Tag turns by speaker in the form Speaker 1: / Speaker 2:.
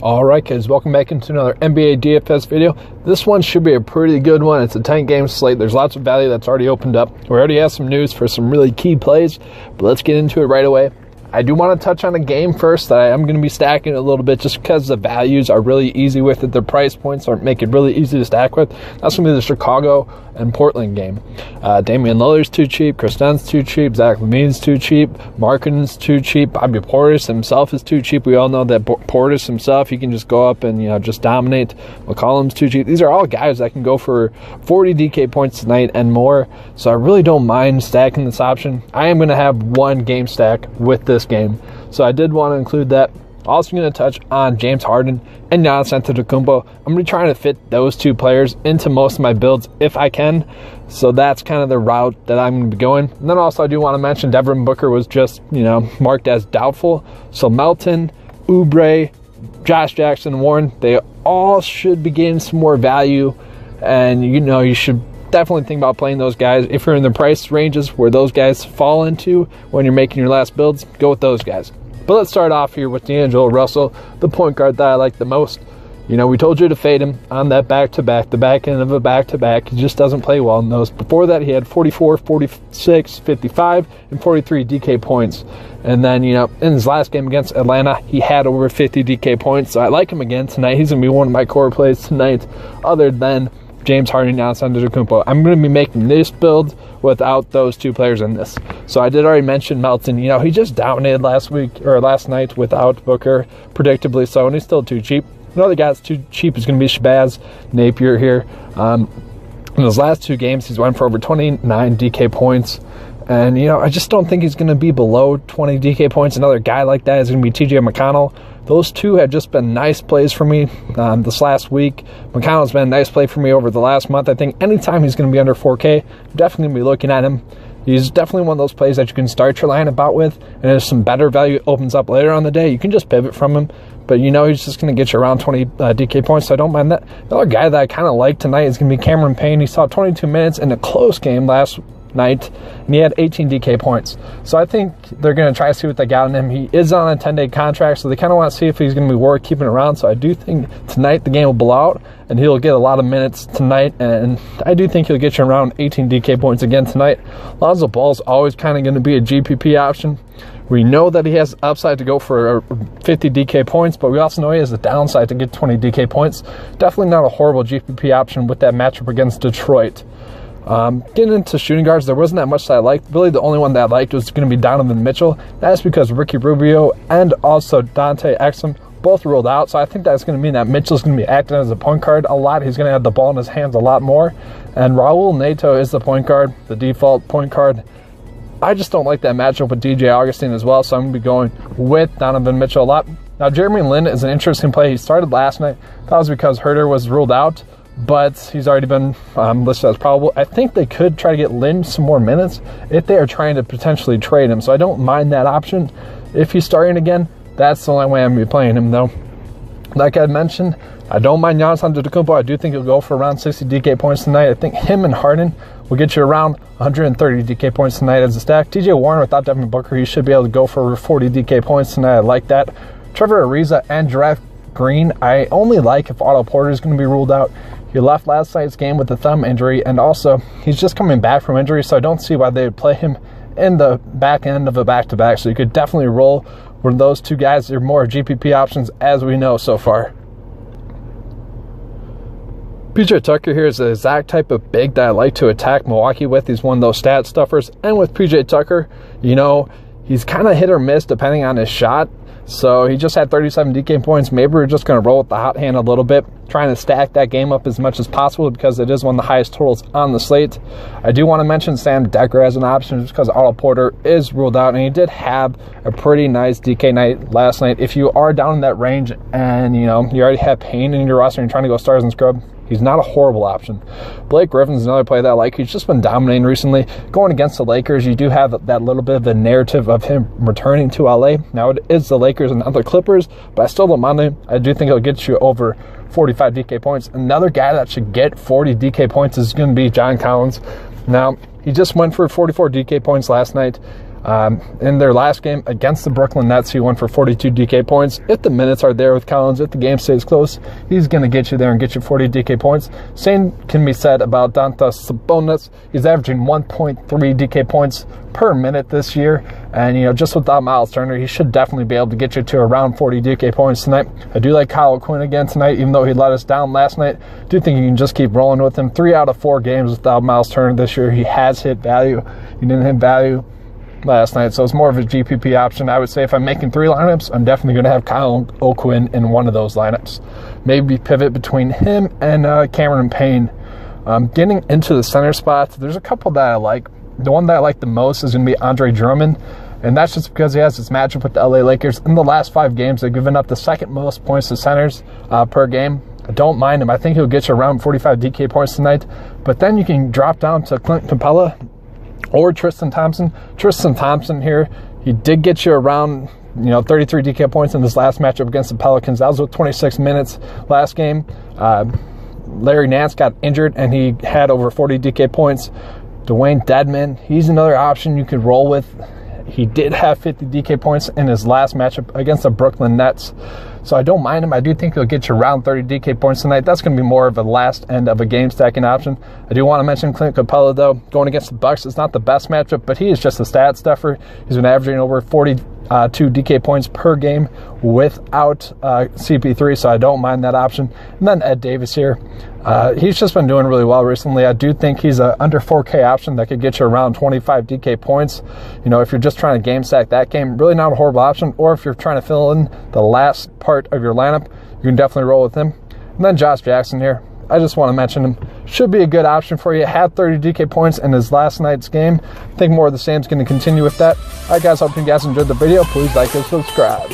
Speaker 1: Alright kids, welcome back into another NBA DFS video. This one should be a pretty good one. It's a 10-game slate. There's lots of value that's already opened up. We already have some news for some really key plays, but let's get into it right away. I do want to touch on a game first that I am going to be stacking a little bit just because the values are really easy with it. The price points make it really easy to stack with. That's going to be the Chicago and Portland game. Damian Lillard's too cheap. Tristan's too cheap. Zach LaVine's too cheap. Markkanen's too cheap. Bobby Portis himself is too cheap. We all know that Portis himself, he can just go up and just dominate. McCollum's too cheap. These are all guys that can go for 40 DK points tonight and more. So I really don't mind stacking this option. I am going to have one game stack with this game, so I did want to include that. Also going to touch on James Harden and Giannis Antetokounmpo. I'm going to be trying to fit those two players into most of my builds if I can. So that's kind of the route that I'm going to be going. And then also I do want to mention Devin Booker was just, marked as doubtful. So Melton, Oubre, Josh Jackson, Warren, they all should be getting some more value. And, you should definitely think about playing those guys. If you're in the price ranges where those guys fall into when you're making your last builds, go with those guys. But let's start off here with D'Angelo Russell, the point guard that I like the most. We told you to fade him on that back-to-back, the back end of a back-to-back. He just doesn't play well in those. Before that, he had 44, 46, 55, and 43 DK points. And then, in his last game against Atlanta, he had over 50 DK points. So I like him again tonight. He's going to be one of my core plays tonight, other than James Harden, Giannis Antetokounmpo. I'm going to be making this build without those two players in this. So I did already mention Melton. He just dominated last night without Booker, predictably so, and he's still too cheap. Another guy that's too cheap is going to be SHABAZZ, NAPIER here. In those last two games, he's went for over 29 DK points. And, I just don't think he's going to be below 20 DK points. Another guy like that is going to be TJ McConnell. Those two have just been nice plays for me this last week. McConnell's been a nice play for me over the last month. I think anytime he's going to be under 4K, I'm definitely going to be looking at him. He's definitely one of those plays that you can start your line about with, and if some better value opens up later on the day, you can just pivot from him. But he's just going to get you around 20 DK points, so I don't mind that. Another guy that I kind of like tonight is going to be Cameron Payne. He saw 22 minutes in a close game last night, and he had 18 DK points. So I think they're going to try to see what they got on him. He is on a 10-day contract, so they kind of want to see if he's going to be worth keeping around. So I do think tonight the game will blow out, and he'll get a lot of minutes tonight, and I do think he'll get you around 18 DK points again tonight. Lonzo Ball's always kind of going to be a GPP option. We know that he has upside to go for 50 DK points, but we also know he has the downside to get 20 DK points. Definitely not a horrible GPP option with that matchup against Detroit. Getting into shooting guards, there wasn't that much that I liked. Really, the only one that I liked was going to be Donovan Mitchell. That's because Ricky Rubio and also Dante Exum both ruled out. So I think that's going to mean that Mitchell's going to be acting as a point guard a lot. He's going to have the ball in his hands a lot more. And Raul Neto is the point guard, the default point guard. I just don't like that matchup with DJ Augustine as well, so I'm going to be going with Donovan Mitchell a lot. Now, Jeremy Lin is an interesting play. He started last night. That was because Herter was ruled out, but he's already been listed as probable. I think they could try to get Lin some more minutes if they are trying to potentially trade him, so I don't mind that option. If he's starting again, that's the only way I'm going to be playing him, though. Like I mentioned, I don't mind Giannis Antetokounmpo. I do think he'll go for around 60 DK points tonight. I think him and Harden will get you around 130 DK points tonight as a stack. TJ Warren without Devin Booker, he should be able to go for 40 DK points tonight. I like that. Trevor Ariza and Giraffe Green, I only like if Otto Porter is going to be ruled out. He left last night's game with a thumb injury, and also he's just coming back from injury, so I don't see why they would play him in the back end of a back-to-back. So you could definitely roll where those two guys are more GPP options as we know so far. PJ Tucker here is the exact type of big that I like to attack Milwaukee with. He's one of those stat stuffers. And with PJ Tucker, he's kind of hit or miss depending on his shot. So he just had 37 DK points. Maybe we're just going to roll with the hot hand a little bit, trying to stack that game up as much as possible because it is one of the highest totals on the slate. I do want to mention Sam Dekker as an option just because Otto Porter is ruled out, and he did have a pretty nice DK night last night. If you are down in that range and, you already have Payne in your roster and you're trying to go stars and scrub, he's not a horrible option. Blake Griffin's another player that I like. He's just been dominating recently. Going against the Lakers, you do have that little bit of a narrative of him returning to LA. Now it is the Lakers and not the Clippers, but I still don't mind him. I do think he'll get you over 45 DK points. Another guy that should get 40 DK points is going to be John Collins. Now, he just went for 44 DK points last night. In their last game against the Brooklyn Nets, he went for 42 DK points. If the minutes are there with Collins, if the game stays close, he's going to get you there and get you 40 DK points. Same can be said about Domantas Sabonis. He's averaging 1.3 DK points per minute this year. And, you know, just without Miles Turner, he should definitely be able to get you to around 40 DK points tonight. I do like Kyle Quinn again tonight, even though he let us down last night. I do think you can just keep rolling with him. 3 out of 4 games without Miles Turner this year, he has hit value. He didn't hit value last night, so it's more of a GPP option. I would say if I'm making 3 lineups, I'm definitely going to have Kyle O'Quinn in one of those lineups. Maybe pivot between him and Cameron Payne. Getting into the center spots, there's a couple that I like. The one that I like the most is going to be Andre Drummond, and that's just because he has this matchup with the LA Lakers. In the last 5 games, they've given up the second most points to centers per game. I don't mind him. I think he'll get you around 45 DK points tonight, but then you can drop down to Clint Capella or Tristan Thompson. Tristan Thompson here, he did get you around, you know, 33 DK points in this last matchup against the Pelicans. That was with 26 minutes last game. Larry Nance got injured, and he had over 40 DK points. Dwayne Dedmon, he's another option you could roll with. He did have 50 DK points in his last matchup against the Brooklyn Nets. So I don't mind him. I do think he'll get you around 30 DK points tonight. That's going to be more of a last end of a game stacking option. I do want to mention Clint Capella, though. Going against the Bucks is not the best matchup, but he is just a stat stuffer. He's been averaging over 42 DK points per game without CP3, so I don't mind that option. And then Ed Davis here. He's just been doing really well recently. I do think he's an under 4K option that could get you around 25 DK points. You know, if you're just trying to game stack that game, really not a horrible option. Or if you're trying to fill in the last part of your lineup, you can definitely roll with him. And then Josh Jackson here. I just want to mention him. Should be a good option for you. Had 30 DK points in his last night's game. I think more of the same is going to continue with that. All right, guys. Hope you guys enjoyed the video. Please like and subscribe.